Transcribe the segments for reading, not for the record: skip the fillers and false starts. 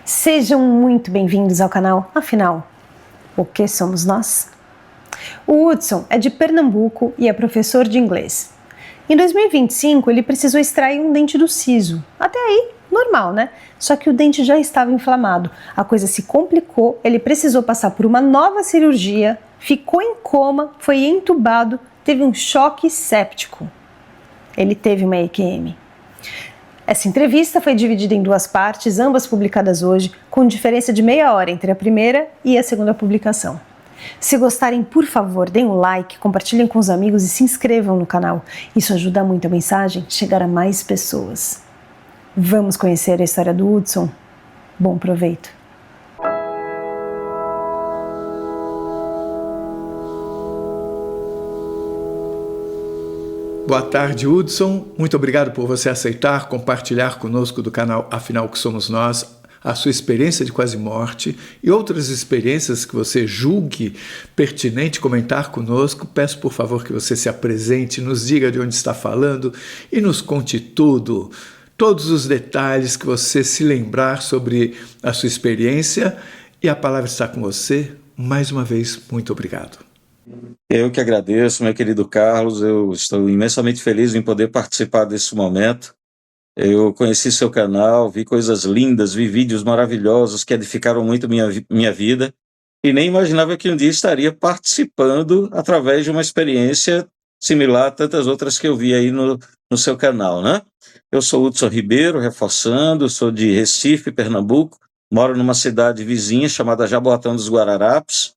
Sejam muito bem-vindos ao canal. Afinal, o que somos nós? O Hudson é de Pernambuco e é professor de inglês. Em 2025, ele precisou extrair um dente do siso. Até aí, normal, né? Só que o dente já estava inflamado. A coisa se complicou, ele precisou passar por uma nova cirurgia, ficou em coma, foi entubado, teve um choque séptico. Ele teve uma EQM. Essa entrevista foi dividida em duas partes, ambas publicadas hoje, com diferença de meia hora entre a primeira e a segunda publicação. Se gostarem, por favor, deem um like, compartilhem com os amigos e se inscrevam no canal. Isso ajuda muito a mensagem a chegar a mais pessoas. Vamos conhecer a história do Hudson? Bom proveito! Boa tarde, Hudson. Muito obrigado por você aceitar compartilhar conosco do canal Afinal que Somos Nós a sua experiência de quase morte e outras experiências que você julgue pertinente comentar conosco. Peço, por favor, que você se apresente, nos diga de onde está falando e nos conte tudo, todos os detalhes que você se lembrar sobre a sua experiência. E a palavra está com você. Mais uma vez, muito obrigado. Eu que agradeço, meu querido Carlos. Eu estou imensamente feliz em poder participar desse momento. Eu conheci seu canal, vi coisas lindas, vi vídeos maravilhosos que edificaram muito minha vida e nem imaginava que um dia estaria participando através de uma experiência similar a tantas outras que eu vi aí no seu canal, né? Eu sou Hudson Ribeiro, reforçando, sou de Recife, Pernambuco, moro numa cidade vizinha chamada Jaboatão dos Guararapes,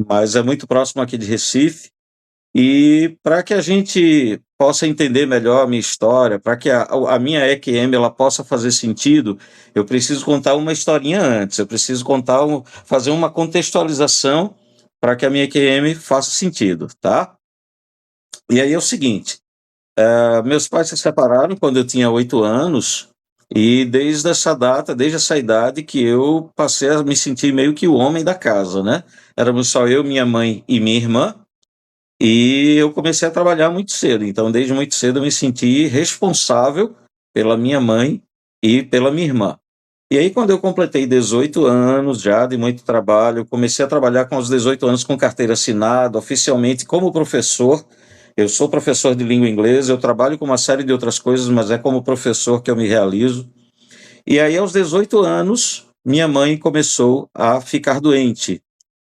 mas é muito próximo aqui de Recife. E para que a gente possa entender melhor a minha história, para que a minha EQM ela possa fazer sentido, eu preciso contar uma historinha antes, eu preciso fazer uma contextualização para que a minha EQM faça sentido, tá? E aí é o seguinte, meus pais se separaram quando eu tinha 8 anos, e desde essa idade que eu passei a me sentir meio que o homem da casa, né? Éramos só eu, minha mãe e minha irmã, e eu comecei a trabalhar muito cedo, então desde muito cedo eu me senti responsável pela minha mãe e pela minha irmã. E aí quando eu completei 18 anos já de muito trabalho, eu comecei a trabalhar com os 18 anos com carteira assinada, oficialmente como professor. Eu sou professor de língua inglesa, eu trabalho com uma série de outras coisas, mas é como professor que eu me realizo. E aí aos 18 anos, minha mãe começou a ficar doente.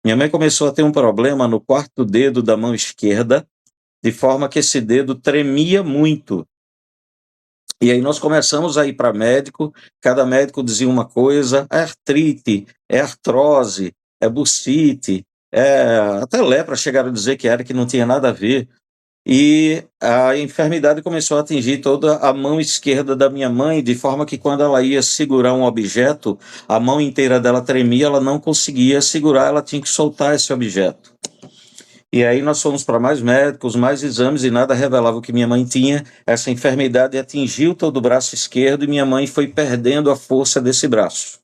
Minha mãe começou a ter um problema no quarto dedo da mão esquerda, de forma que esse dedo tremia muito. E aí nós começamos a ir para médico, cada médico dizia uma coisa: é artrite, é artrose, é bursite, até lepra chegaram a dizer que não tinha nada a ver. E a enfermidade começou a atingir toda a mão esquerda da minha mãe, de forma que quando ela ia segurar um objeto, a mão inteira dela tremia, ela não conseguia segurar, ela tinha que soltar esse objeto. E aí nós fomos para mais médicos, mais exames e nada revelava o que minha mãe tinha. Essa enfermidade atingiu todo o braço esquerdo e minha mãe foi perdendo a força desse braço.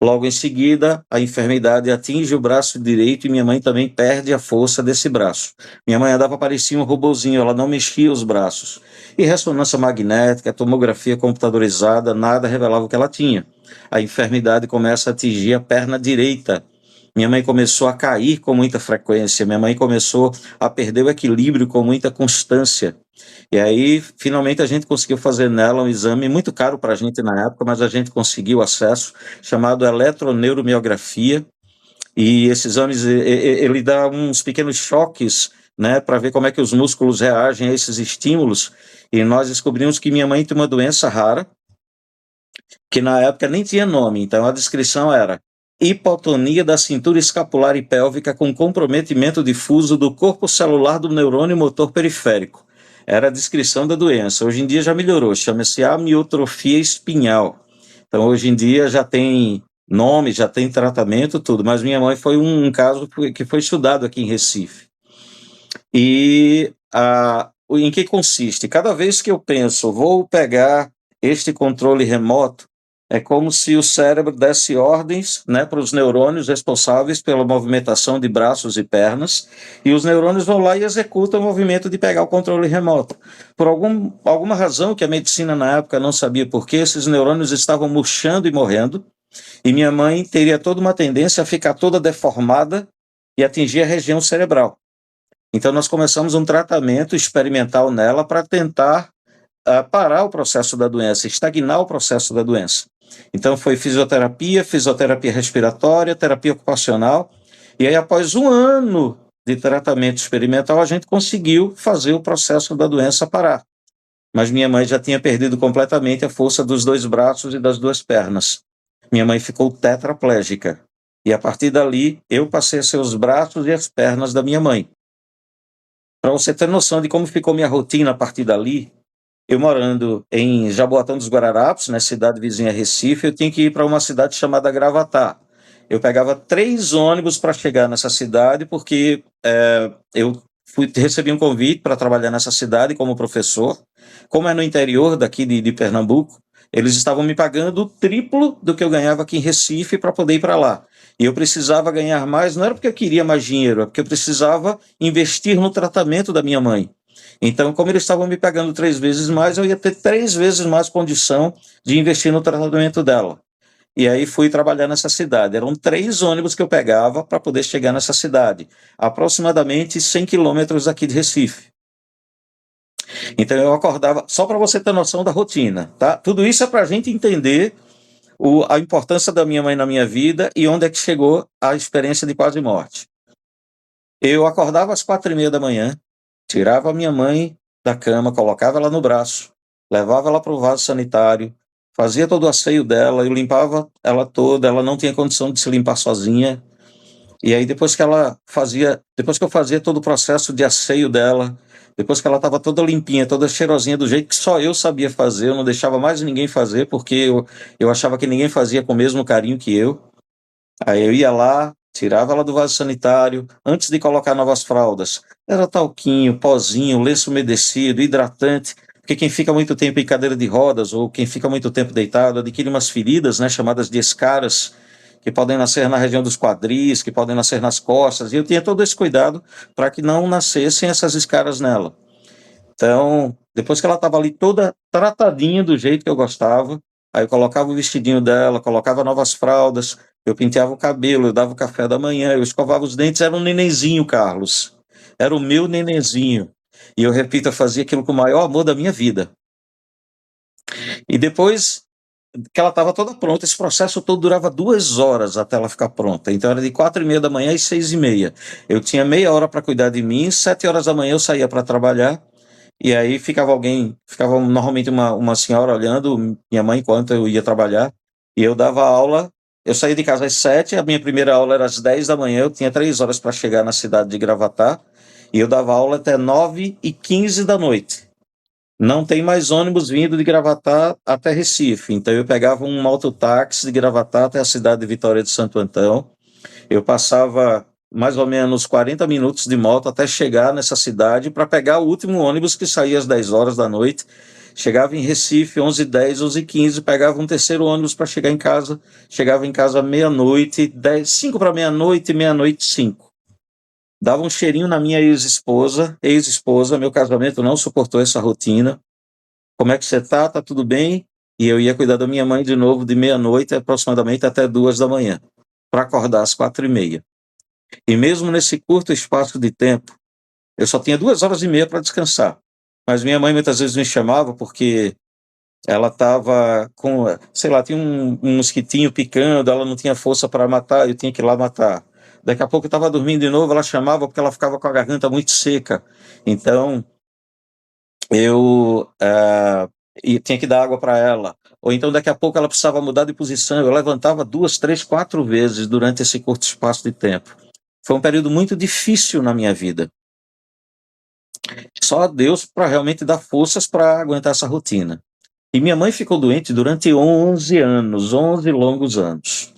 Logo em seguida, a enfermidade atinge o braço direito e minha mãe também perde a força desse braço. Minha mãe andava, parecia um robozinho, ela não mexia os braços. E ressonância magnética, tomografia computadorizada, nada revelava o que ela tinha. A enfermidade começa a atingir a perna direita. Minha mãe começou a cair com muita frequência, minha mãe começou a perder o equilíbrio com muita constância. E aí, finalmente, a gente conseguiu fazer nela um exame muito caro para a gente na época, mas a gente conseguiu acesso, chamado eletroneuromiografia. E esse exame, ele dá uns pequenos choques, né, para ver como é que os músculos reagem a esses estímulos. E nós descobrimos que minha mãe tem uma doença rara, que na época nem tinha nome, então a descrição era hipotonia da cintura escapular e pélvica com comprometimento difuso do corpo celular do neurônio motor periférico. Era a descrição da doença. Hoje em dia já melhorou, chama-se amiotrofia espinhal. Então hoje em dia já tem nome, já tem tratamento, tudo, mas minha mãe foi um caso que foi estudado aqui em Recife. E em que consiste? Cada vez que eu penso, vou pegar este controle remoto, é como se o cérebro desse ordens, né, para os neurônios responsáveis pela movimentação de braços e pernas, e os neurônios vão lá e executam o movimento de pegar o controle remoto. Por alguma razão que a medicina na época não sabia por que, esses neurônios estavam murchando e morrendo, E minha mãe teria toda uma tendência a ficar toda deformada e atingir a região cerebral. Então nós começamos um tratamento experimental nela para tentar parar o processo da doença, estagnar o processo da doença. Então foi fisioterapia respiratória, terapia ocupacional, e aí após um ano de tratamento experimental a gente conseguiu fazer o processo da doença parar. Mas minha mãe já tinha perdido completamente a força dos 2 braços e das 2 pernas. Minha mãe ficou tetraplégica. E a partir dali, eu passei a ser os braços e as pernas da minha mãe. Para você ter noção de como ficou minha rotina a partir dali, eu morando em Jaboatão dos Guararapes, na cidade vizinha Recife, eu tinha que ir para uma cidade chamada Gravatá. Eu pegava 3 ônibus para chegar nessa cidade, porque eu recebi um convite para trabalhar nessa cidade como professor. Como é no interior daqui de Pernambuco, eles estavam me pagando o triplo do que eu ganhava aqui em Recife para poder ir para lá. E eu precisava ganhar mais, não era porque eu queria mais dinheiro, é porque eu precisava investir no tratamento da minha mãe. Então, como eles estavam me pagando 3 vezes mais, eu ia ter 3 vezes mais condição de investir no tratamento dela. E aí fui trabalhar nessa cidade. Eram 3 ônibus que eu pegava para poder chegar nessa cidade, aproximadamente 100 quilômetros aqui de Recife. Então eu acordava, só para você ter noção da rotina, tá? Tudo isso é para a gente entender a importância da minha mãe na minha vida e onde é que chegou a experiência de quase morte. Eu acordava às 4h30 da manhã, tirava a minha mãe da cama, colocava ela no braço, levava ela para o vaso sanitário, fazia todo o asseio dela, eu limpava ela toda, ela não tinha condição de se limpar sozinha. E aí depois que eu fazia todo o processo de asseio dela, depois que ela estava toda limpinha, toda cheirosinha, do jeito que só eu sabia fazer, eu não deixava mais ninguém fazer, porque eu achava que ninguém fazia com o mesmo carinho que eu. Aí eu ia lá, tirava ela do vaso sanitário, antes de colocar novas fraldas. Era talquinho, pozinho, lenço umedecido, hidratante, porque quem fica muito tempo em cadeira de rodas ou quem fica muito tempo deitado adquire umas feridas, né, chamadas de escaras, que podem nascer na região dos quadris, que podem nascer nas costas, e eu tinha todo esse cuidado para que não nascessem essas escaras nela. Então, depois que ela estava ali toda tratadinha do jeito que eu gostava, aí eu colocava o vestidinho dela, colocava novas fraldas, eu penteava o cabelo, eu dava o café da manhã, eu escovava os dentes, era um nenenzinho, Carlos. Era o meu nenenzinho. E eu repito, eu fazia aquilo com o maior amor da minha vida. E depois que ela estava toda pronta, esse processo todo durava 2 horas até ela ficar pronta. Então era de 4h30 da manhã às 6h30. Eu tinha meia hora para cuidar de mim, 7 horas da manhã eu saía para trabalhar, e aí ficava normalmente uma senhora olhando minha mãe enquanto eu ia trabalhar, e eu dava aula. Eu saía de casa às 7, a minha primeira aula era às 10 da manhã, eu tinha 3 horas para chegar na cidade de Gravatá, e eu dava aula até 9h15 da noite. Não tem mais ônibus vindo de Gravatá até Recife, então eu pegava um mototáxi de Gravatá até a cidade de Vitória de Santo Antão. Eu passava mais ou menos 40 minutos de moto até chegar nessa cidade para pegar o último ônibus que saía às 10 horas da noite. Chegava em Recife 11h10, 11h15, pegava um terceiro ônibus para chegar em casa. Chegava em casa meia-noite, 5 para meia-noite, meia-noite 5. Dava um cheirinho na minha ex-esposa, meu casamento não suportou essa rotina. Como é que você tá? Tá tudo bem? E eu ia cuidar da minha mãe de novo de meia-noite aproximadamente até 2 da manhã, para acordar às 4h30. E mesmo nesse curto espaço de tempo, eu só tinha 2h30 para descansar. Mas minha mãe muitas vezes me chamava porque ela estava com, sei lá, tinha um mosquitinho picando, ela não tinha força para matar, eu tinha que ir lá matar. Daqui a pouco eu estava dormindo de novo, ela chamava porque ela ficava com a garganta muito seca. Então, eu tinha que dar água para ela. Ou então, daqui a pouco, ela precisava mudar de posição. Eu levantava 2, 3, 4 vezes durante esse curto espaço de tempo. Foi um período muito difícil na minha vida. Só Deus para realmente dar forças para aguentar essa rotina. E minha mãe ficou doente durante 11 anos, 11 longos anos.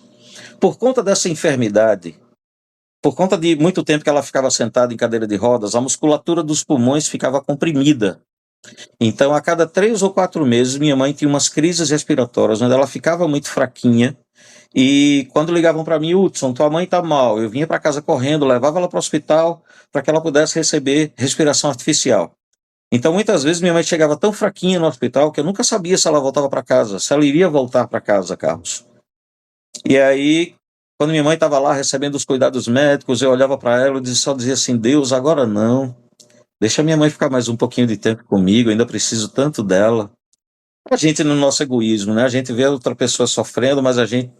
Por conta dessa enfermidade, por conta de muito tempo que ela ficava sentada em cadeira de rodas, a musculatura dos pulmões ficava comprimida. Então, a cada 3 ou 4 meses, minha mãe tinha umas crises respiratórias, onde ela ficava muito fraquinha. E quando ligavam para mim, Hudson, tua mãe está mal, eu vinha para casa correndo, levava ela para o hospital para que ela pudesse receber respiração artificial. Então, muitas vezes, minha mãe chegava tão fraquinha no hospital que eu nunca sabia se ela voltava para casa, se ela iria voltar para casa, Carlos. E aí, quando minha mãe estava lá recebendo os cuidados médicos, eu olhava para ela e só dizia assim: Deus, agora não. Deixa minha mãe ficar mais um pouquinho de tempo comigo, eu ainda preciso tanto dela. A gente, no nosso egoísmo, né? A gente vê outra pessoa sofrendo, mas a gente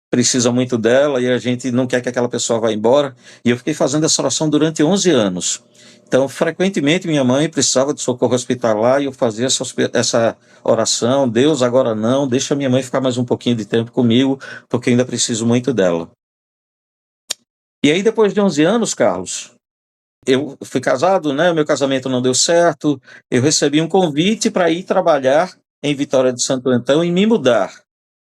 precisa muito dela e a gente não quer que aquela pessoa vá embora. E eu fiquei fazendo essa oração durante 11 anos. Então, frequentemente, minha mãe precisava de socorro hospitalar e eu fazia essa oração: Deus, agora não, deixa minha mãe ficar mais um pouquinho de tempo comigo, porque eu ainda preciso muito dela. E aí, depois de 11 anos, Carlos, eu fui casado, né? Meu casamento não deu certo. Eu recebi um convite para ir trabalhar em Vitória de Santo Antão e me mudar.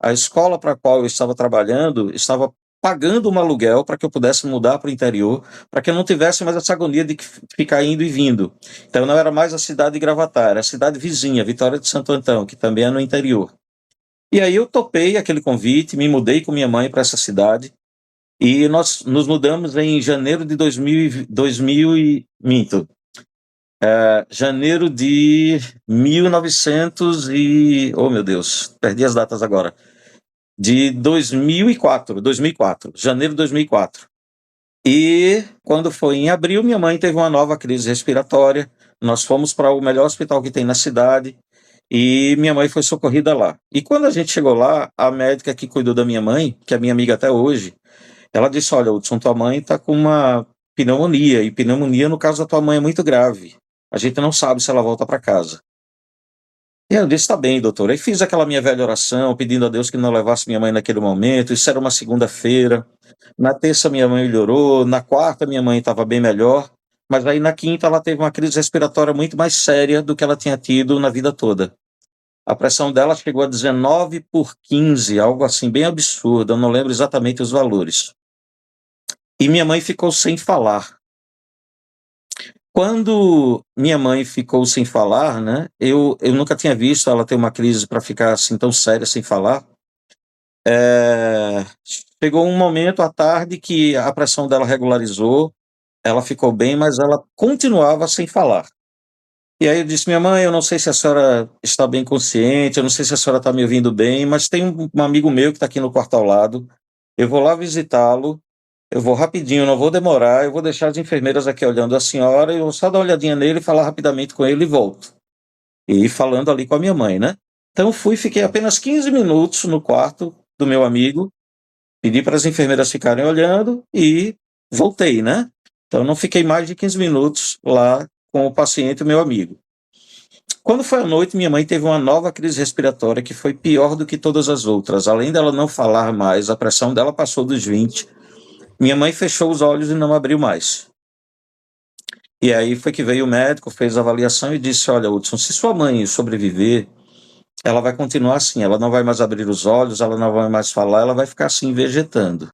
A escola para a qual eu estava trabalhando estava pagando um aluguel para que eu pudesse mudar para o interior, para que eu não tivesse mais essa agonia de ficar indo e vindo. Então não era mais a cidade de Gravatar, era a cidade vizinha, Vitória de Santo Antão, que também é no interior. E aí eu topei aquele convite, me mudei com minha mãe para essa cidade. E nós nos mudamos em janeiro de 2000 minto, janeiro de 1900 e... Oh, meu Deus, perdi as datas agora. De 2004, janeiro de 2004. E quando foi em abril, minha mãe teve uma nova crise respiratória. Nós fomos para o melhor hospital que tem na cidade e minha mãe foi socorrida lá. E quando a gente chegou lá, a médica que cuidou da minha mãe, que é minha amiga até hoje, ela disse: Olha, Hudson, tua mãe está com uma pneumonia, e pneumonia, no caso da tua mãe, é muito grave. A gente não sabe se ela volta para casa. E eu disse: Tá bem, doutor. Aí fiz aquela minha velha oração, pedindo a Deus que não levasse minha mãe naquele momento. Isso era uma segunda-feira. Na terça, minha mãe melhorou. Na quarta, minha mãe estava bem melhor. Mas aí na quinta, ela teve uma crise respiratória muito mais séria do que ela tinha tido na vida toda. A pressão dela chegou a 19/15, algo assim, bem absurdo. Eu não lembro exatamente os valores. E minha mãe ficou sem falar. Quando minha mãe ficou sem falar, né, eu nunca tinha visto ela ter uma crise para ficar assim tão séria sem falar. Chegou um momento à tarde que a pressão dela regularizou, ela ficou bem, mas ela continuava sem falar. E aí eu disse: Minha mãe, eu não sei se a senhora está bem consciente, eu não sei se a senhora está me ouvindo bem, mas tem um amigo meu que está aqui no quarto ao lado, eu vou lá visitá-lo. Eu vou rapidinho, não vou demorar, eu vou deixar as enfermeiras aqui olhando a senhora, eu vou só dar uma olhadinha nele, falar rapidamente com ele e volto. E falando ali com a minha mãe, né? Então fiquei apenas 15 minutos no quarto do meu amigo, pedi para as enfermeiras ficarem olhando e voltei, né? Então não fiquei mais de 15 minutos lá com o paciente, o meu amigo. Quando foi à noite, minha mãe teve uma nova crise respiratória que foi pior do que todas as outras. Além dela não falar mais, a pressão dela passou dos 20. Minha mãe fechou os olhos e não abriu mais. E aí foi que veio o médico, fez a avaliação e disse: Olha, Hudson, se sua mãe sobreviver, ela vai continuar assim, ela não vai mais abrir os olhos, ela não vai mais falar, ela vai ficar assim, vegetando.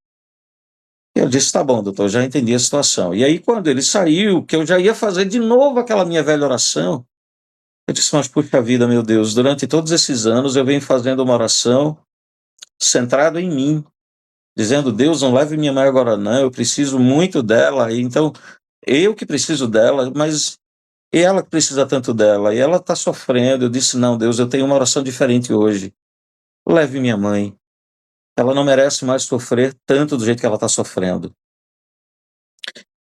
Eu disse: Tá bom, doutor, já entendi a situação. E aí, quando ele saiu, que eu já ia fazer de novo aquela minha velha oração, eu disse: Mas puxa vida, meu Deus, durante todos esses anos eu venho fazendo uma oração centrada em mim, dizendo: Deus, não leve minha mãe agora não, eu preciso muito dela. E então, eu que preciso dela, mas ela que precisa tanto dela, e ela está sofrendo. Eu disse: Não, Deus, eu tenho uma oração diferente hoje. Leve minha mãe. Ela não merece mais sofrer tanto do jeito que ela está sofrendo.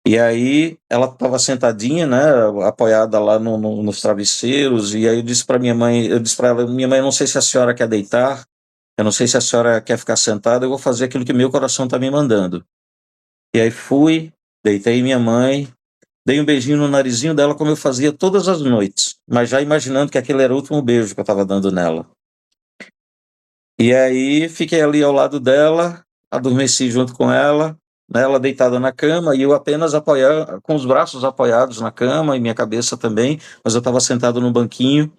E aí, ela estava sentadinha, né, apoiada lá nos travesseiros, e aí eu disse para ela: Minha mãe, eu não sei se a senhora quer deitar, eu não sei se a senhora quer ficar sentada, eu vou fazer aquilo que meu coração está me mandando. E aí fui, deitei minha mãe, dei um beijinho no narizinho dela como eu fazia todas as noites, mas já imaginando que aquele era o último beijo que eu estava dando nela. E aí fiquei ali ao lado dela, adormeci junto com ela, né, ela deitada na cama e eu apenas com os braços apoiados na cama e minha cabeça também, mas eu estava sentado no banquinho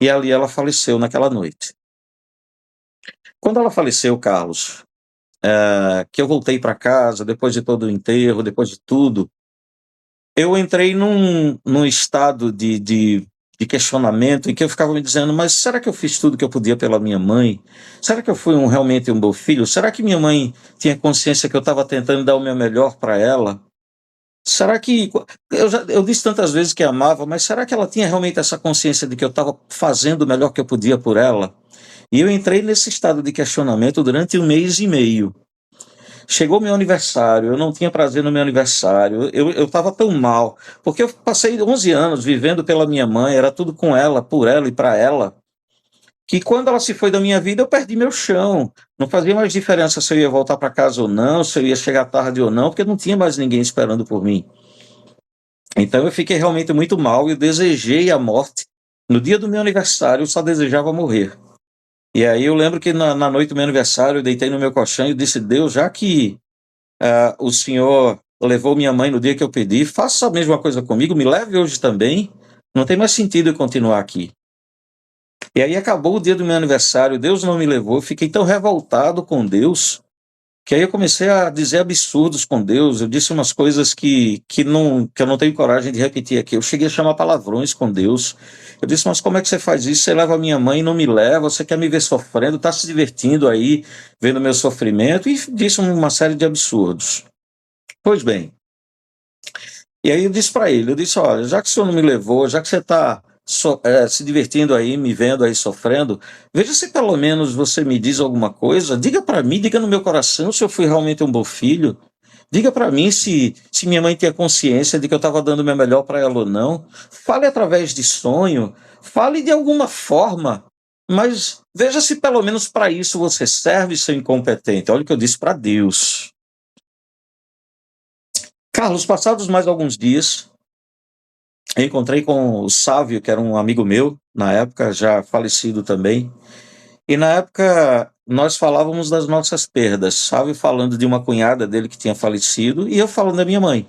e ali ela faleceu naquela noite. Quando ela faleceu, Carlos, que eu voltei para casa depois de todo o enterro, depois de tudo, eu entrei num estado de questionamento em que eu ficava me dizendo: mas será que eu fiz tudo que eu podia pela minha mãe? Será que eu fui realmente um bom filho? Será que minha mãe tinha consciência que eu estava tentando dar o meu melhor para ela? Será que... Eu disse tantas vezes que amava, mas será que ela tinha realmente essa consciência de que eu estava fazendo o melhor que eu podia por ela? E eu entrei nesse estado de questionamento durante 1 mês e meio. Chegou meu aniversário, eu não tinha prazer no meu aniversário, eu estava tão mal, porque eu passei 11 anos vivendo pela minha mãe, era tudo com ela, por ela e para ela, que quando ela se foi da minha vida, eu perdi meu chão. Não fazia mais diferença se eu ia voltar para casa ou não, se eu ia chegar tarde ou não, porque não tinha mais ninguém esperando por mim. Então eu fiquei realmente muito mal, eu desejei a morte. No dia do meu aniversário, eu só desejava morrer. E aí eu lembro que na noite do meu aniversário, eu deitei no meu colchão e disse: Deus, já que o Senhor levou minha mãe no dia que eu pedi, faça a mesma coisa comigo, me leve hoje também. Não tem mais sentido eu continuar aqui. E aí acabou o dia do meu aniversário, Deus não me levou, eu fiquei tão revoltado com Deus, que aí eu comecei a dizer absurdos com Deus, eu disse umas coisas que eu não tenho coragem de repetir aqui. Eu cheguei a chamar palavrões com Deus. Eu disse: mas como é que você faz isso? Você leva a minha mãe e não me leva, você quer me ver sofrendo, está se divertindo aí, vendo meu sofrimento, e disse uma série de absurdos. Pois bem, e aí eu disse para ele, eu disse: olha, já que o senhor não me levou, já que você está se divertindo aí, me vendo aí sofrendo, veja se pelo menos você me diz alguma coisa, diga para mim, diga no meu coração se eu fui realmente um bom filho, diga para mim se minha mãe tinha consciência de que eu estava dando o meu melhor para ela ou não, fale através de sonho, fale de alguma forma, mas veja se pelo menos para isso você serve, seu incompetente. Olha o que eu disse para Deus. Carlos, passados mais alguns dias, eu encontrei com o Sávio, que era um amigo meu, na época, já falecido também. E na época nós falávamos das nossas perdas. Sávio falando de uma cunhada dele que tinha falecido e eu falando da minha mãe.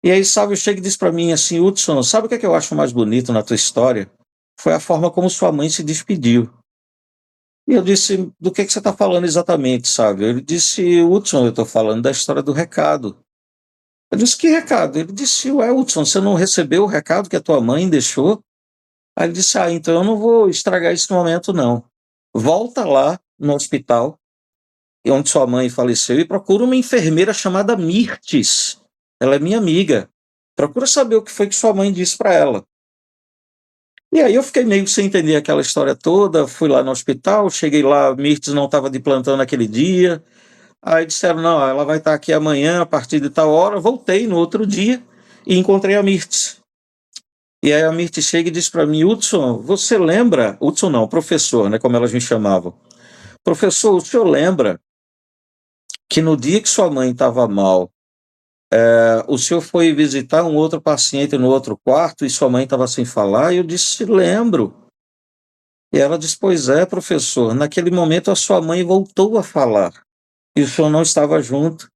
E aí Sávio chega e diz para mim assim: Hudson, sabe o que é que eu acho mais bonito na tua história? Foi a forma como sua mãe se despediu. E eu disse: do que você está falando exatamente, Sávio? Ele disse: Hudson, eu estou falando da história do recado. Eu disse: que recado? Ele disse: ué, Hudson, você não recebeu o recado que a tua mãe deixou? Aí ele disse: ah, então eu não vou estragar esse momento, não. Volta lá no hospital, onde sua mãe faleceu, e procura uma enfermeira chamada Mirtes. Ela é minha amiga. Procura saber o que foi que sua mãe disse para ela. E aí eu fiquei meio sem entender aquela história toda, fui lá no hospital, cheguei lá, Mirtes não estava de plantão naquele dia. Aí disseram: não, ela vai estar aqui amanhã a partir de tal hora. Voltei no outro dia e encontrei a Mirtes. E aí a Mirtes chega e diz para mim: Hudson, você lembra? Hudson não, professor, né, como elas me chamavam. Professor, o senhor lembra que no dia que sua mãe estava mal, o senhor foi visitar um outro paciente no outro quarto e sua mãe estava sem falar? E eu disse: lembro. E ela disse: pois é, professor, naquele momento a sua mãe voltou a falar e o senhor não estava junto.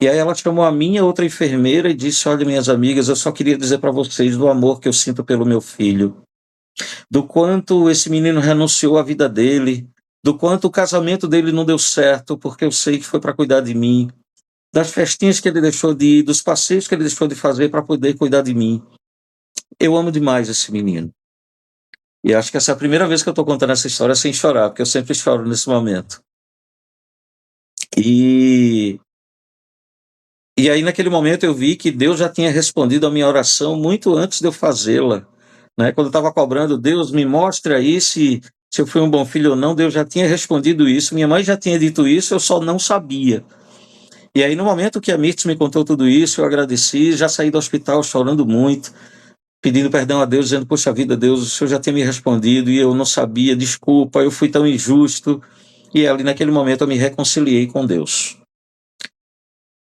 E aí ela chamou a minha outra enfermeira e disse: olha, minhas amigas, eu só queria dizer para vocês do amor que eu sinto pelo meu filho, do quanto esse menino renunciou à vida dele, do quanto o casamento dele não deu certo, porque eu sei que foi para cuidar de mim, das festinhas que ele deixou de ir, dos passeios que ele deixou de fazer para poder cuidar de mim. Eu amo demais esse menino. E acho que essa é a primeira vez que eu estou contando essa história sem chorar, porque eu sempre choro nesse momento. E aí, naquele momento, eu vi que Deus já tinha respondido a minha oração muito antes de eu fazê-la. Né? Quando eu estava cobrando: Deus, me mostre aí se eu fui um bom filho ou não, Deus já tinha respondido isso. Minha mãe já tinha dito isso, eu só não sabia. E aí, no momento que a Mirtz me contou tudo isso, eu agradeci, já saí do hospital chorando muito, pedindo perdão a Deus, dizendo: poxa vida, Deus, o Senhor já tinha me respondido e eu não sabia, desculpa, eu fui tão injusto. E ali, naquele momento, eu me reconciliei com Deus.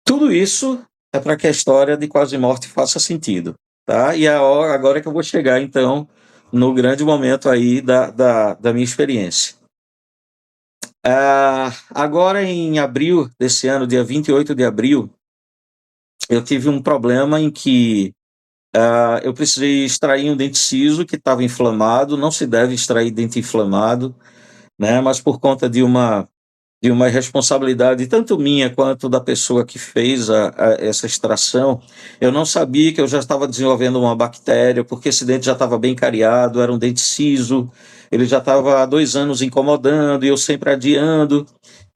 Tudo isso é para que a história de Quase Morte faça sentido, tá? E agora é que eu vou chegar, então, no grande momento aí da minha experiência. Agora, em abril desse ano, dia 28 de abril, eu tive um problema em que eu precisei extrair um dente ciso que estava inflamado. Não se deve extrair dente inflamado, né? Mas por conta de uma irresponsabilidade, tanto minha quanto da pessoa que fez essa extração, eu não sabia que eu já estava desenvolvendo uma bactéria, porque esse dente já estava bem cariado, era um dente ciso, ele já estava há 2 anos incomodando, e eu sempre adiando,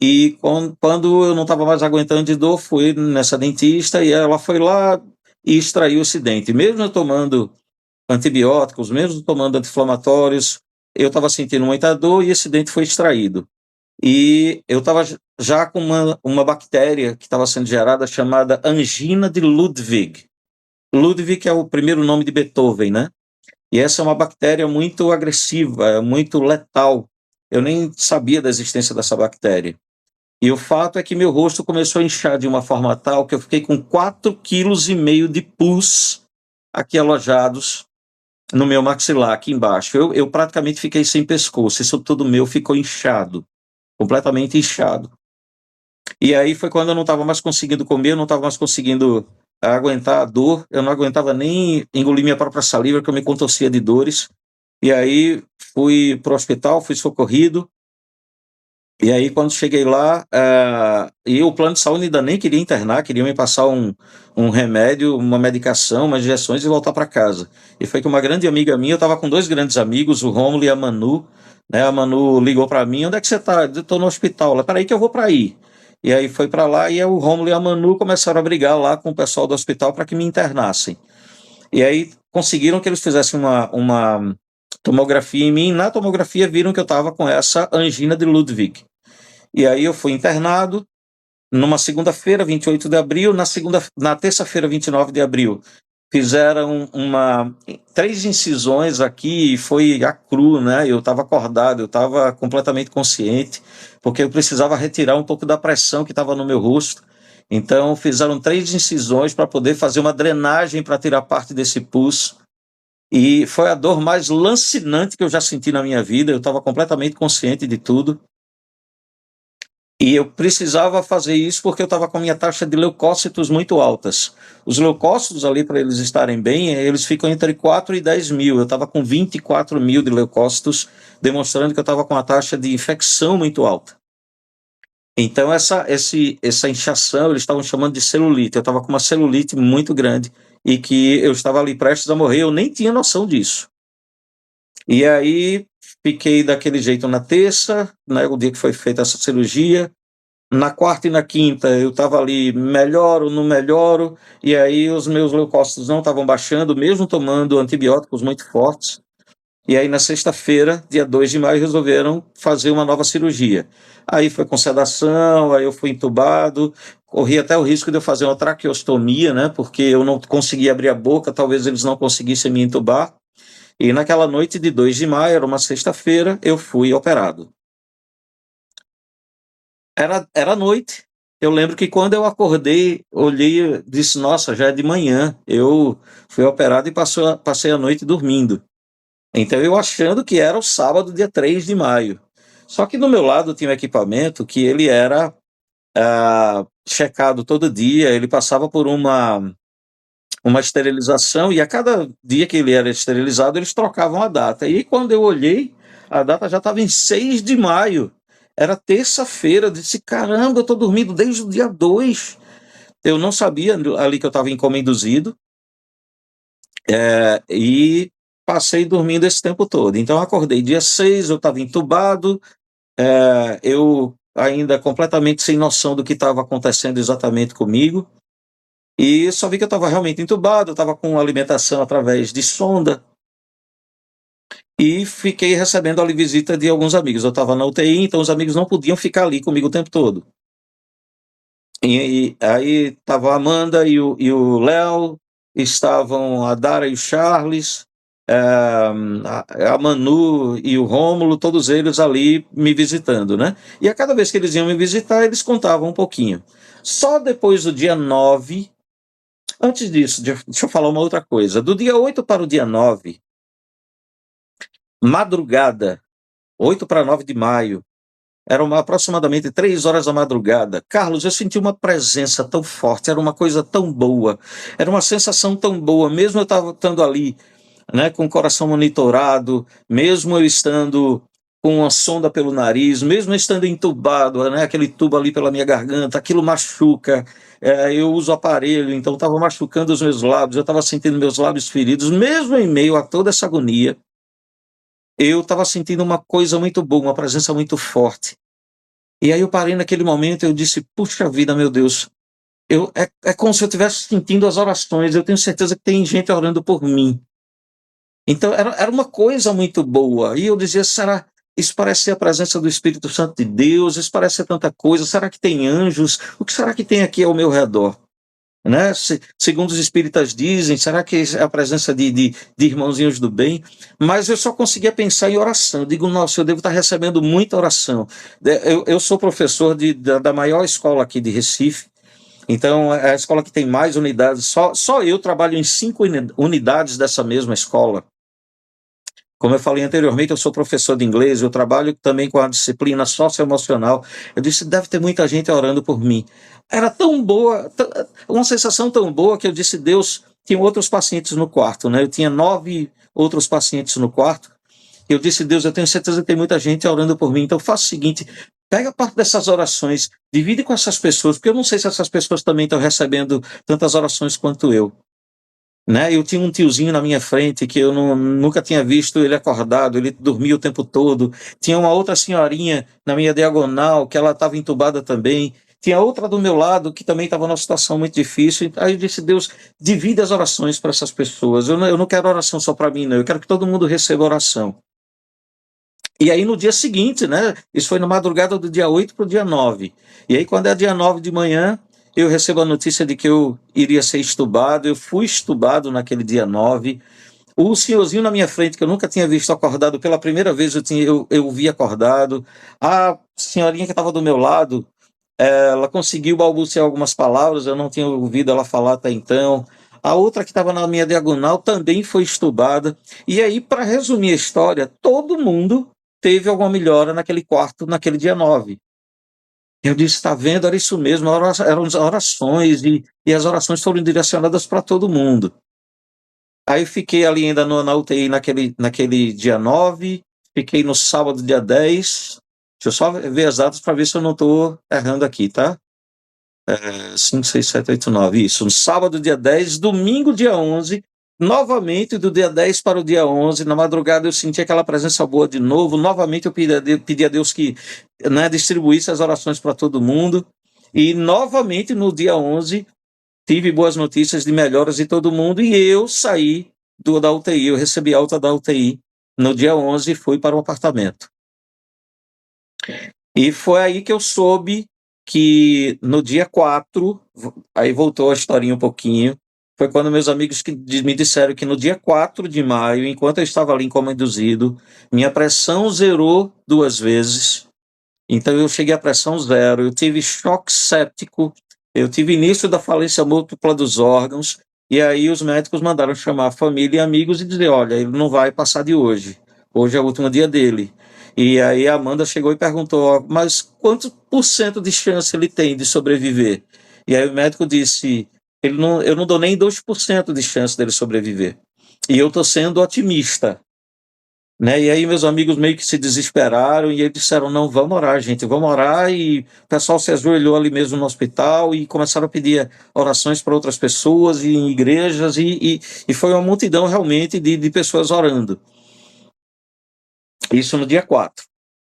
e quando eu não estava mais aguentando de dor, fui nessa dentista, e ela foi lá e extraiu esse dente. Mesmo eu tomando antibióticos, mesmo tomando anti-inflamatórios, eu estava sentindo muita dor e esse dente foi extraído. E eu estava já com uma bactéria que estava sendo gerada chamada angina de Ludwig. Ludwig é o primeiro nome de Beethoven, né? E essa é uma bactéria muito agressiva, muito letal. Eu nem sabia da existência dessa bactéria. E o fato é que meu rosto começou a inchar de uma forma tal que eu fiquei com 4,5 kg de pus aqui alojados no meu maxilar, aqui embaixo. Eu praticamente fiquei sem pescoço, isso tudo meu ficou inchado, completamente inchado. E aí foi quando eu não estava mais conseguindo comer, eu não estava mais conseguindo aguentar a dor, eu não aguentava nem engolir minha própria saliva, que eu me contorcia de dores. E aí fui para o hospital, fui socorrido. E aí, quando cheguei lá, e o plano de saúde ainda nem queria internar, queria me passar um remédio, uma medicação, umas injeções e voltar para casa. E foi que uma grande amiga minha, eu estava com 2 grandes amigos, o Rômulo e a Manu, né? A Manu ligou para mim: onde é que você está? Eu estou no hospital. Ela: peraí que eu vou para aí. E aí foi para lá e o Rômulo e a Manu começaram a brigar lá com o pessoal do hospital para que me internassem. E aí conseguiram que eles fizessem uma tomografia em mim. Na tomografia viram que eu estava com essa angina de Ludwig. E aí eu fui internado numa segunda-feira, 28 de abril, na terça-feira, 29 de abril. Fizeram 3 incisões aqui e foi a cru, né? Eu estava acordado, eu estava completamente consciente, porque eu precisava retirar um pouco da pressão que estava no meu rosto. Então fizeram 3 incisões para poder fazer uma drenagem para tirar parte desse pus. E foi a dor mais lancinante que eu já senti na minha vida. Eu estava completamente consciente de tudo. E eu precisava fazer isso porque eu estava com a minha taxa de leucócitos muito altas. Os leucócitos ali, para eles estarem bem, eles ficam entre 4 e 10 mil. Eu estava com 24 mil de leucócitos, demonstrando que eu estava com uma taxa de infecção muito alta. Então, essa inchação, eles estavam chamando de celulite. Eu estava com uma celulite muito grande e que eu estava ali prestes a morrer, eu nem tinha noção disso. E aí, fiquei daquele jeito na terça, né, o dia que foi feita essa cirurgia. Na quarta e na quinta eu estava ali, melhoro, não melhoro, e aí os meus leucócitos não estavam baixando, mesmo tomando antibióticos muito fortes. E aí na sexta-feira, dia 2 de maio, resolveram fazer uma nova cirurgia. Aí foi com sedação, aí eu fui entubado, corri até o risco de eu fazer uma traqueostomia, né, porque eu não conseguia abrir a boca, talvez eles não conseguissem me entubar. E naquela noite de 2 de maio, era uma sexta-feira, eu fui operado. Era noite. Eu lembro que quando eu acordei, olhei e disse: nossa, já é de manhã. Eu fui operado e passei a noite dormindo. Então eu achando que era o sábado, dia 3 de maio. Só que do meu lado tinha um equipamento que ele era checado todo dia, ele passava por uma esterilização, e a cada dia que ele era esterilizado, eles trocavam a data. E quando eu olhei, a data já estava em 6 de maio. Era terça-feira. Eu disse: caramba, eu estou dormindo desde o dia 2. Eu não sabia ali que eu estava em coma induzido. E passei dormindo esse tempo todo. Então, eu acordei dia 6, eu estava entubado, eu ainda completamente sem noção do que estava acontecendo exatamente comigo. E só vi que eu estava realmente entubado, eu estava com alimentação através de sonda. E fiquei recebendo ali visita de alguns amigos. Eu estava na UTI, então os amigos não podiam ficar ali comigo o tempo todo. E aí estava a Amanda e o Léo, estavam a Dara e o Charles, a Manu e o Rômulo, todos eles ali me visitando, né? E a cada vez que eles iam me visitar, eles contavam um pouquinho. Só depois do dia 9, antes disso, deixa eu falar uma outra coisa. Do dia 8 para o dia 9, madrugada, 8 para 9 de maio, eram aproximadamente 3 horas da madrugada. Carlos, eu senti uma presença tão forte, era uma coisa tão boa, era uma sensação tão boa, mesmo eu estando ali, né, com o coração monitorado, mesmo eu estando com uma sonda pelo nariz, mesmo eu estando entubado, né, aquele tubo ali pela minha garganta, aquilo machuca, eu uso aparelho, então estava machucando os meus lábios, eu estava sentindo meus lábios feridos, mesmo em meio a toda essa agonia, eu estava sentindo uma coisa muito boa, uma presença muito forte. E aí eu parei naquele momento e eu disse: puxa vida, meu Deus, é como se eu estivesse sentindo as orações, eu tenho certeza que tem gente orando por mim. Então era uma coisa muito boa. E eu dizia, será, isso parece ser a presença do Espírito Santo de Deus, isso parece ser tanta coisa, será que tem anjos? O que será que tem aqui ao meu redor? Né? Segundo os espíritas dizem, será que é a presença de irmãozinhos do bem? Mas eu só conseguia pensar em oração. Eu digo, nossa, eu devo estar recebendo muita oração. Eu sou professor da maior escola aqui de Recife, então é a escola que tem mais unidades. Só eu trabalho em 5 unidades dessa mesma escola. Como eu falei anteriormente, eu sou professor de inglês, eu trabalho também com a disciplina socioemocional. Eu disse, deve ter muita gente orando por mim. Era tão boa, uma sensação tão boa que eu disse, Deus, tinha outros pacientes no quarto, né? Eu tinha 9 outros pacientes no quarto. Eu disse, Deus, eu tenho certeza que tem muita gente orando por mim, então faça o seguinte, pega parte dessas orações, divide com essas pessoas, porque eu não sei se essas pessoas também estão recebendo tantas orações quanto eu. Né? Eu tinha um tiozinho na minha frente que eu nunca tinha visto ele acordado, ele dormia o tempo todo. Tinha uma outra senhorinha na minha diagonal que ela estava entubada também. Tinha outra do meu lado que também estava numa situação muito difícil. Aí eu disse, Deus, divide as orações para essas pessoas. Eu não quero oração só para mim, não. Eu quero que todo mundo receba oração. E aí no dia seguinte, né? Isso foi na madrugada do dia 8 para o dia 9. E aí quando é dia 9 de manhã, eu recebo a notícia de que eu iria ser estubado. Eu fui estubado naquele dia 9. O senhorzinho na minha frente, que eu nunca tinha visto acordado, pela primeira vez eu vi acordado. A senhorinha que estava do meu lado, ela conseguiu balbuciar algumas palavras, eu não tinha ouvido ela falar até então. A outra que estava na minha diagonal também foi estubada. E aí, para resumir a história, todo mundo teve alguma melhora naquele quarto, naquele dia 9. Eu disse, está vendo, era isso mesmo, eram orações, e as orações foram direcionadas para todo mundo. Aí eu fiquei ali ainda na UTI naquele dia 9, fiquei no sábado, dia 10. Deixa eu só ver as datas para ver se eu não estou errando aqui, tá? 5, 6, 7, 8, 9, isso. No sábado, dia 10, domingo, dia 11, novamente do dia 10 para o dia 11, na madrugada eu senti aquela presença boa de novo, novamente eu pedi a Deus que, né, distribuísse as orações para todo mundo, e novamente no dia 11 tive boas notícias de melhoras de todo mundo, e eu saí da UTI, eu recebi alta da UTI no dia 11 e fui para o apartamento. E foi aí que eu soube que no dia 4, aí voltou a historinha um pouquinho, foi quando meus amigos me disseram que no dia 4 de maio, enquanto eu estava ali em coma induzido, minha pressão zerou 2 vezes. Então eu cheguei à pressão 0, eu tive choque séptico, eu tive início da falência múltipla dos órgãos, e aí os médicos mandaram chamar a família e amigos e dizer, olha, ele não vai passar de hoje. Hoje é o último dia dele. E aí a Amanda chegou e perguntou, mas quantos por cento de chance ele tem de sobreviver? E aí o médico disse, eu não dou nem 2% de chance dele sobreviver. E eu estou sendo otimista. Né? E aí meus amigos meio que se desesperaram e eles disseram, não, vamos orar, gente, vamos orar. E o pessoal se ajoelhou ali mesmo no hospital e começaram a pedir orações para outras pessoas e em igrejas, e foi uma multidão realmente de pessoas orando. Isso no dia 4,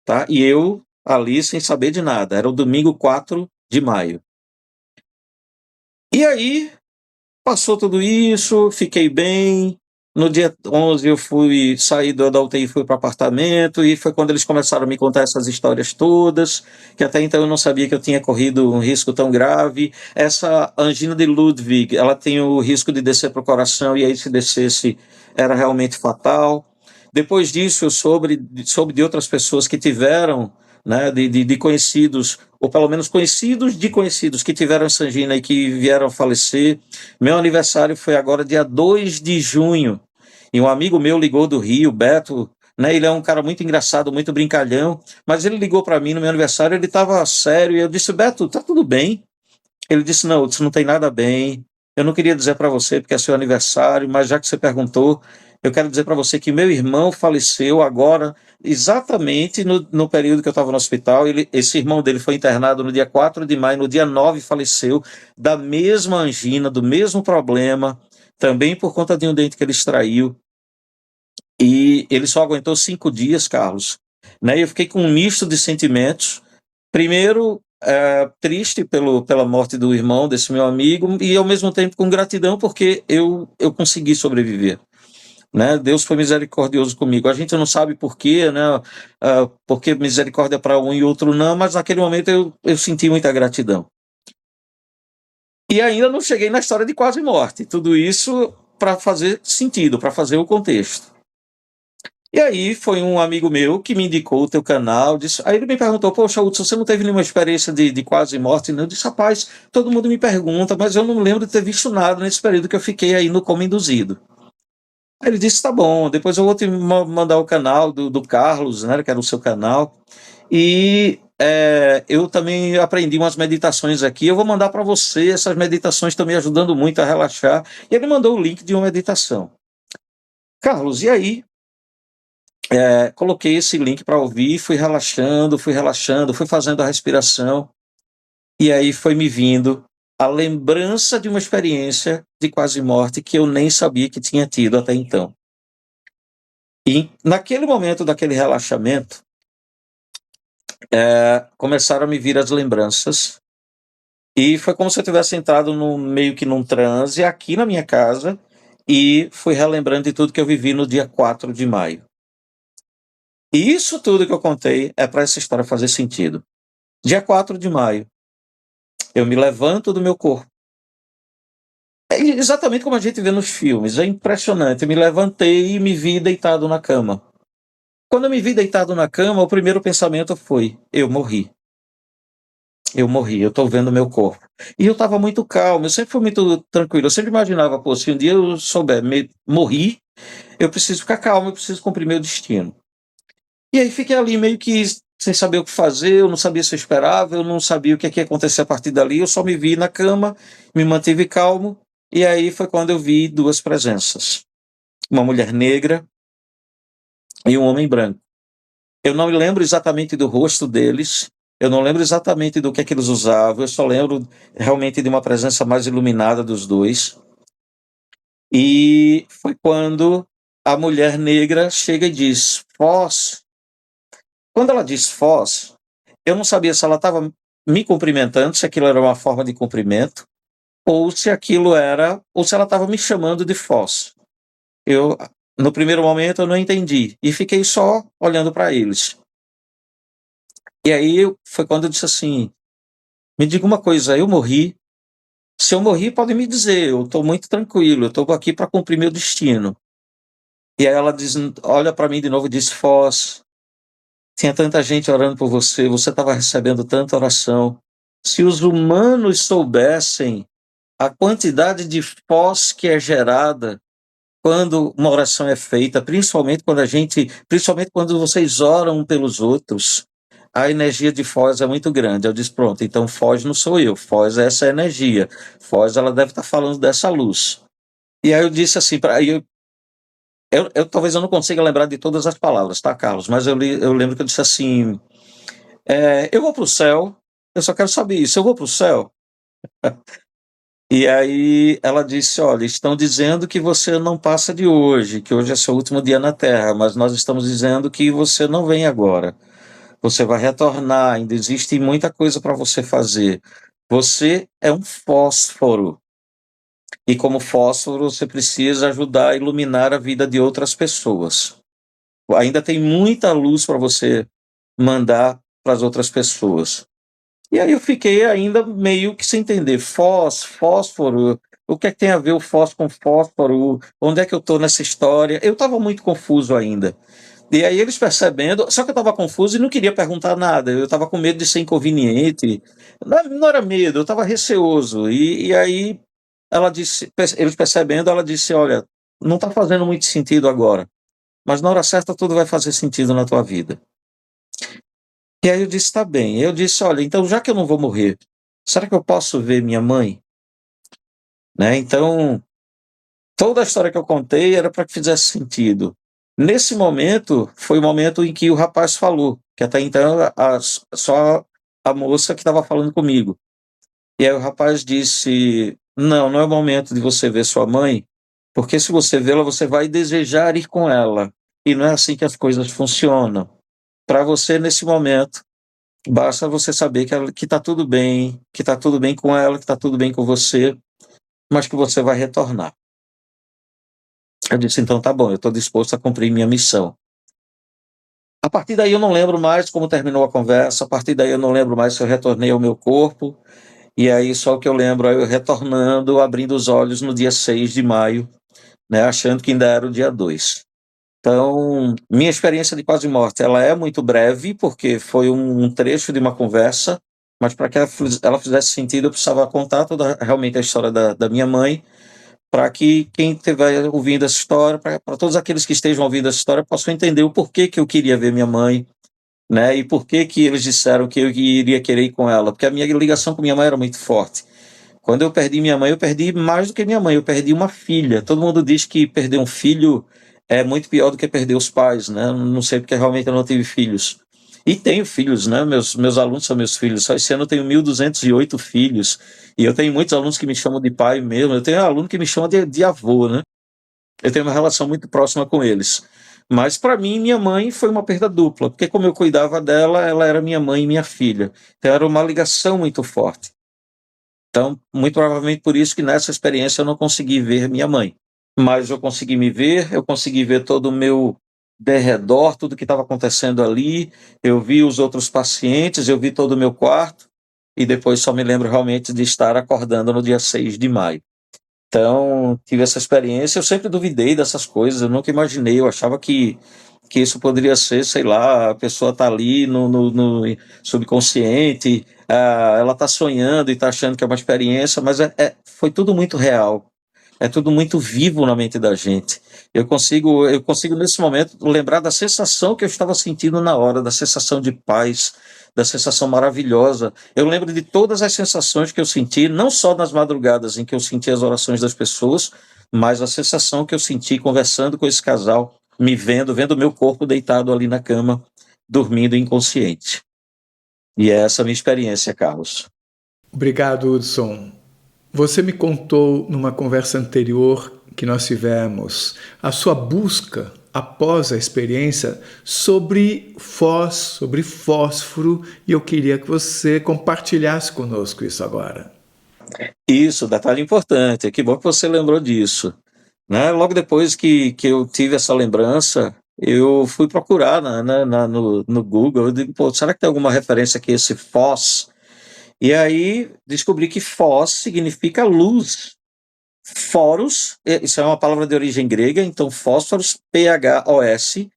tá? E eu ali sem saber de nada, era o domingo 4 de maio. E aí passou tudo isso, fiquei bem. No dia 11 eu saí da UTI e fui para o apartamento, e foi quando eles começaram a me contar essas histórias todas, que até então eu não sabia que eu tinha corrido um risco tão grave. Essa angina de Ludwig, ela tem o risco de descer para o coração, e aí se descesse era realmente fatal. Depois disso eu soube de outras pessoas que tiveram, né, de conhecidos, ou pelo menos conhecidos de conhecidos que tiveram essa angina e que vieram a falecer. Meu aniversário foi agora dia 2 de junho, e um amigo meu ligou do Rio, Beto, né, ele é um cara muito engraçado, muito brincalhão, mas ele ligou para mim no meu aniversário, ele estava sério, e eu disse, Beto, tá tudo bem? Ele disse, não, isso não tem nada bem, eu não queria dizer para você porque é seu aniversário, mas já que você perguntou, eu quero dizer para você que meu irmão faleceu agora, exatamente no período que eu estava no hospital. Esse irmão dele foi internado no dia 4 de maio, no dia 9 faleceu, da mesma angina, do mesmo problema, também por conta de um dente que ele extraiu. E ele só aguentou 5 dias, Carlos. Né? Eu fiquei com um misto de sentimentos. Primeiro, triste pela morte do irmão desse meu amigo, e ao mesmo tempo com gratidão porque eu consegui sobreviver. né? Deus foi misericordioso comigo. A gente não sabe por quê, né? Porque misericórdia para um e outro não, mas naquele momento eu senti muita gratidão. E ainda não cheguei na história de quase morte. Tudo isso para fazer sentido, para fazer o contexto. E aí foi um amigo meu que me indicou o teu canal. Aí ele me perguntou, poxa, Hudson, você não teve nenhuma experiência de quase morte? Eu disse, rapaz, todo mundo me pergunta, mas eu não lembro de ter visto nada nesse período que eu fiquei aí no coma induzido. Aí ele disse, tá bom, depois eu vou te mandar o canal do Carlos, né, que era o seu canal. E eu também aprendi umas meditações aqui, eu vou mandar para você, essas meditações estão me ajudando muito a relaxar. E ele mandou o link de uma meditação. Carlos, e aí? Coloquei esse link para ouvir, fui relaxando, fui fazendo a respiração, e aí foi me vindo a lembrança de uma experiência de quase morte que eu nem sabia que tinha tido até então. E naquele momento daquele relaxamento, começaram a me vir as lembranças, e foi como se eu tivesse entrado meio que num transe aqui na minha casa, e fui relembrando de tudo que eu vivi no dia 4 de maio. E isso tudo que eu contei é para essa história fazer sentido. Dia 4 de maio, eu me levanto do meu corpo. É exatamente como a gente vê nos filmes, é impressionante. Eu me levantei e me vi deitado na cama. Quando eu me vi deitado na cama, o primeiro pensamento foi: eu morri. Eu morri, eu estou vendo meu corpo. E eu estava muito calmo, eu sempre fui muito tranquilo. Eu sempre imaginava, pô, se um dia eu souber morrer, eu preciso ficar calmo, eu preciso cumprir meu destino. E aí fiquei ali meio que sem saber o que fazer, eu não sabia se eu esperava, eu não sabia o que ia acontecer a partir dali, eu só me vi na cama, me mantive calmo, e aí foi quando eu vi duas presenças. Uma mulher negra e um homem branco. Eu não me lembro exatamente do rosto deles, eu não lembro exatamente do que é que eles usavam, eu só lembro realmente de uma presença mais iluminada dos dois. E foi quando a mulher negra chega e diz: Foz. Quando ela diz Foz, eu não sabia se ela estava me cumprimentando, se aquilo era uma forma de cumprimento, ou se ela estava me chamando de Foz. No primeiro momento, eu não entendi e fiquei só olhando para eles. E aí foi quando eu disse assim: me diga uma coisa, eu morri? Se eu morri, pode me dizer, eu estou muito tranquilo, eu estou aqui para cumprir meu destino. E aí ela olha para mim de novo e diz: Foz, tinha tanta gente orando por você, você estava recebendo tanta oração. Se os humanos soubessem a quantidade de Foz que é gerada quando uma oração é feita, principalmente quando vocês oram pelos outros, a energia de Foz é muito grande. Eu disse, pronto, então Foz não sou eu, Foz é essa energia. Foz, ela deve estar falando dessa luz. E aí eu disse assim, talvez eu não consiga lembrar de todas as palavras, tá, Carlos? Mas eu lembro que eu disse assim, eu vou para o céu, eu só quero saber isso, eu vou para o céu? E aí ela disse, olha, estão dizendo que você não passa de hoje, que hoje é seu último dia na Terra, mas nós estamos dizendo que você não vem agora. Você vai retornar, ainda existe muita coisa para você fazer. Você é um fósforo. E como fósforo, você precisa ajudar a iluminar a vida de outras pessoas. Ainda tem muita luz para você mandar para as outras pessoas. E aí eu fiquei ainda meio que sem entender. Fósforo, o que é que tem a ver o fósforo com fósforo? Onde é que eu estou nessa história? Eu estava muito confuso ainda. E aí eles percebendo, só que eu estava confuso e não queria perguntar nada, eu estava com medo de ser inconveniente. Não era medo, eu estava receoso. E aí eles percebendo, ela disse, olha, não está fazendo muito sentido agora, mas na hora certa tudo vai fazer sentido na tua vida. E aí eu disse, tá bem. Eu disse, olha, então já que eu não vou morrer, será que eu posso ver minha mãe? Né? Então, toda a história que eu contei era para que fizesse sentido. Nesse momento, foi o momento em que o rapaz falou, que até então só a moça que estava falando comigo. E aí o rapaz disse, não é o momento de você ver sua mãe, porque se você vê-la, você vai desejar ir com ela. E não é assim que as coisas funcionam. Para você, nesse momento, basta você saber que está tudo bem, que está tudo bem com ela, que está tudo bem com você, mas que você vai retornar. Eu disse, então tá bom, eu estou disposto a cumprir minha missão. A partir daí eu não lembro mais como terminou a conversa, a partir daí eu não lembro mais se eu retornei ao meu corpo, e aí só o que eu lembro é eu retornando, abrindo os olhos no dia 6 de maio, né, achando que ainda era o dia 2. Então, minha experiência de quase morte, ela é muito breve, porque foi um trecho de uma conversa, mas para que ela fizesse sentido, eu precisava contar toda realmente a história da minha mãe, para que quem estiver ouvindo essa história, para todos aqueles que estejam ouvindo essa história, possam entender o porquê que eu queria ver minha mãe, né? E por que que eles disseram que eu iria querer ir com ela, porque a minha ligação com minha mãe era muito forte. Quando eu perdi minha mãe, eu perdi mais do que minha mãe, eu perdi uma filha. Todo mundo diz que perder um filho é muito pior do que perder os pais, né? Não sei porque realmente eu não tive filhos. E tenho filhos, né? Meus alunos são meus filhos. Só esse ano eu tenho 1.208 filhos. E eu tenho muitos alunos que me chamam de pai mesmo. Eu tenho aluno que me chama de avô, né? Eu tenho uma relação muito próxima com eles. Mas para mim, minha mãe foi uma perda dupla, porque como eu cuidava dela, ela era minha mãe e minha filha. Então era uma ligação muito forte. Então, muito provavelmente por isso que nessa experiência eu não consegui ver minha mãe. Mas eu consegui me ver, eu consegui ver todo o meu derredor, tudo que estava acontecendo ali. Eu vi os outros pacientes, eu vi todo o meu quarto. E depois só me lembro realmente de estar acordando no dia 6 de maio. Então, tive essa experiência. Eu sempre duvidei dessas coisas, eu nunca imaginei. Eu achava que isso poderia ser, sei lá, a pessoa está ali no subconsciente, ela está sonhando e está achando que é uma experiência, mas foi tudo muito real. É tudo muito vivo na mente da gente. Eu consigo nesse momento lembrar da sensação que eu estava sentindo na hora, da sensação de paz, da sensação maravilhosa. Eu lembro de todas as sensações que eu senti, não só nas madrugadas em que eu senti as orações das pessoas, mas a sensação que eu senti conversando com esse casal, me vendo o meu corpo deitado ali na cama, dormindo inconsciente. E é essa a minha experiência, Carlos. Obrigado, Hudson. Você me contou numa conversa anterior que nós tivemos a sua busca após a experiência sobre sobre fósforo, e eu queria que você compartilhasse conosco isso agora. Isso, detalhe importante. Que bom que você lembrou disso. Né? Logo depois que eu tive essa lembrança, eu fui procurar no Google. Eu digo, pô, será que tem alguma referência aqui a esse FOSS? E aí descobri que FOSS significa luz. Foros, isso é uma palavra de origem grega, então fósforos, P-H-O-S,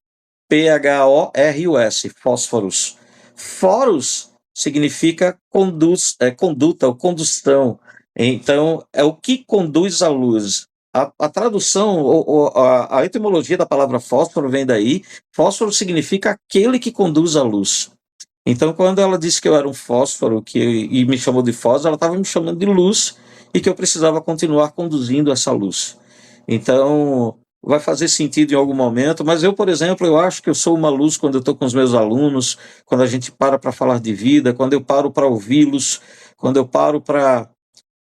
P-H-O-R-U-S, fósforos. Foros significa conduta ou condução. Então, é o que conduz a luz. A tradução, a etimologia da palavra fósforo vem daí. Fósforo significa aquele que conduz a luz. Então, quando ela disse que eu era um fósforo e me chamou de fósforo, ela estava me chamando de luz e que eu precisava continuar conduzindo essa luz. Então, vai fazer sentido em algum momento, mas eu, por exemplo, eu acho que eu sou uma luz quando eu estou com os meus alunos, quando a gente para falar de vida, quando eu paro para ouvi-los, quando eu paro para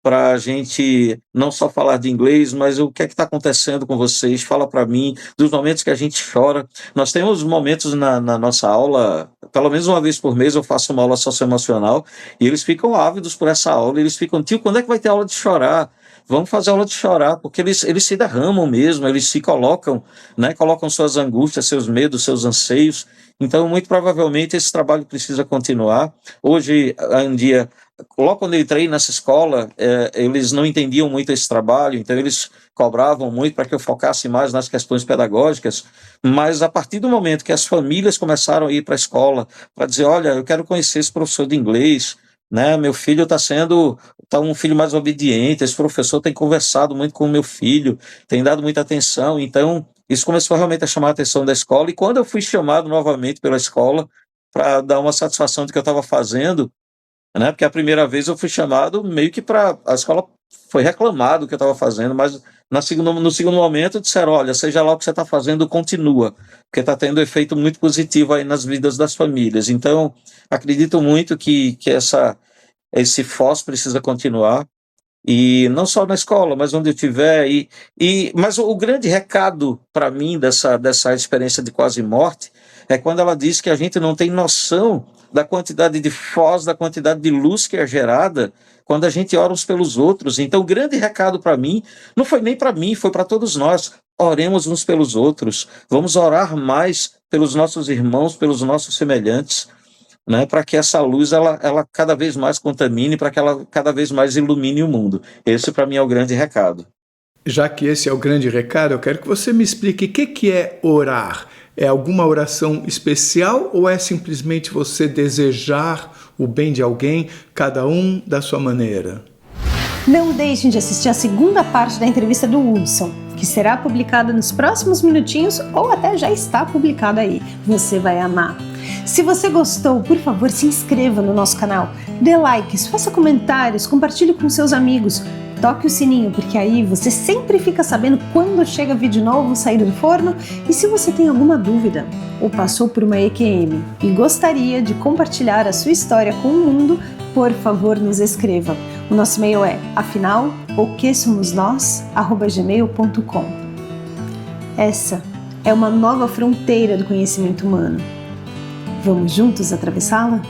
a gente não só falar de inglês, mas o que é que está acontecendo com vocês? Fala para mim, dos momentos que a gente chora. Nós temos momentos na nossa aula, pelo menos uma vez por mês eu faço uma aula socioemocional, e eles ficam ávidos por essa aula, eles ficam, tio, quando é que vai ter aula de chorar? Vamos fazer aula de chorar, porque eles se derramam mesmo, eles se colocam, né, colocam suas angústias, seus medos, seus anseios. Então, muito provavelmente, esse trabalho precisa continuar. Hoje em dia, logo quando eu entrei nessa escola, eles não entendiam muito esse trabalho, então eles cobravam muito para que eu focasse mais nas questões pedagógicas, mas a partir do momento que as famílias começaram a ir para a escola para dizer, olha, eu quero conhecer esse professor de inglês, né, meu filho está um filho mais obediente, esse professor tem conversado muito com o meu filho, tem dado muita atenção, então isso começou realmente a chamar a atenção da escola, e quando eu fui chamado novamente pela escola para dar uma satisfação do que eu estava fazendo, né? Porque a primeira vez eu fui chamado meio que para a escola foi reclamado o que eu estava fazendo, mas no segundo momento disseram, olha, seja lá o que você está fazendo, continua, porque está tendo efeito muito positivo aí nas vidas das famílias. Então, acredito muito que esse FOS precisa continuar, e não só na escola, mas onde eu estiver. Mas o grande recado para mim dessa experiência de quase morte é quando ela diz que a gente não tem noção da quantidade de foz, da quantidade de luz que é gerada quando a gente ora uns pelos outros. Então, o grande recado para mim não foi nem para mim, foi para todos nós. oremos uns pelos outros, vamos orar mais pelos nossos irmãos, pelos nossos semelhantes, né, para que essa luz ela cada vez mais contamine, para que ela cada vez mais ilumine o mundo. Esse, para mim, é o grande recado. Já que esse é o grande recado, eu quero que você me explique o que é orar. É alguma oração especial ou é simplesmente você desejar o bem de alguém, cada um da sua maneira? Não deixem de assistir a segunda parte da entrevista do Hudson, que será publicada nos próximos minutinhos ou até já está publicada aí. Você vai amar. Se você gostou, por favor, se inscreva no nosso canal, dê likes, faça comentários, compartilhe com seus amigos, toque o sininho, porque aí você sempre fica sabendo quando chega vídeo novo sair do forno. E se você tem alguma dúvida ou passou por uma EQM e gostaria de compartilhar a sua história com o mundo, por favor, nos escreva. O nosso e-mail é afinal.oquesomosnós@gmail.com. Essa é uma nova fronteira do conhecimento humano. Vamos juntos atravessá-la?